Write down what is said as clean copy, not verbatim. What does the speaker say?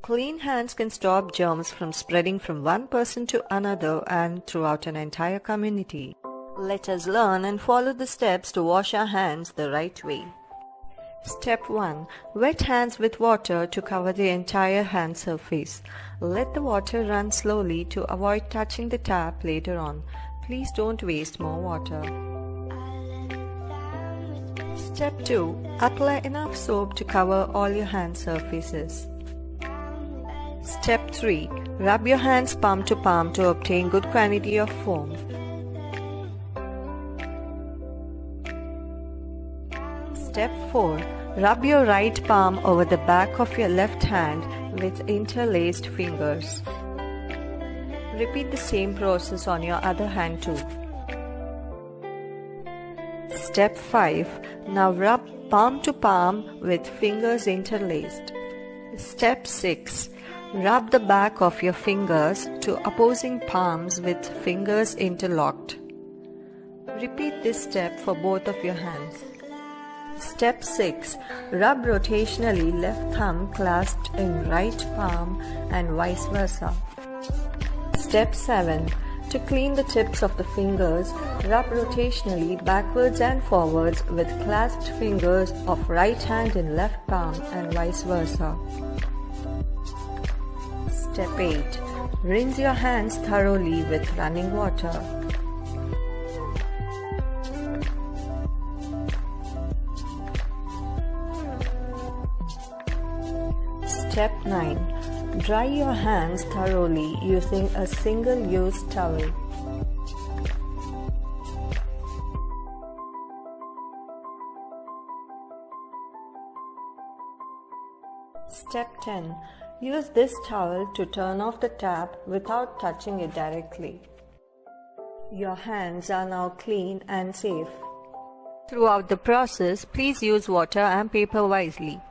Clean hands can stop germs from spreading from one person to another and throughout an entire community. Let us learn and follow the steps to wash our hands the right way. Step 1. Wet hands with water to cover the entire hand surface. Let the water run slowly to avoid touching the tap later on. Please don't waste more water. Step 2. Apply enough soap to cover all your hand surfaces. Step 3. Rub your hands palm to palm to obtain good quantity of foam. Step 4. Rub your right palm over the back of your left hand with interlaced fingers. Repeat the same process on your other hand too. Step 5. Now rub palm to palm with fingers interlaced. Step 6. Rub the back of your fingers to opposing palms with fingers interlocked. Repeat this step for both of your hands. Step 6. Rub rotationally left thumb clasped in right palm and vice versa. Step 7. To clean the tips of the fingers, rub rotationally backwards and forwards with clasped fingers of right hand in left palm and vice versa. Step 8. Rinse your hands thoroughly with running water. Step 9. Dry your hands thoroughly using a single-use towel. Step 10. Use this towel to turn off the tap without touching it directly. Your hands are now clean and safe. Throughout the process, please use water and paper wisely.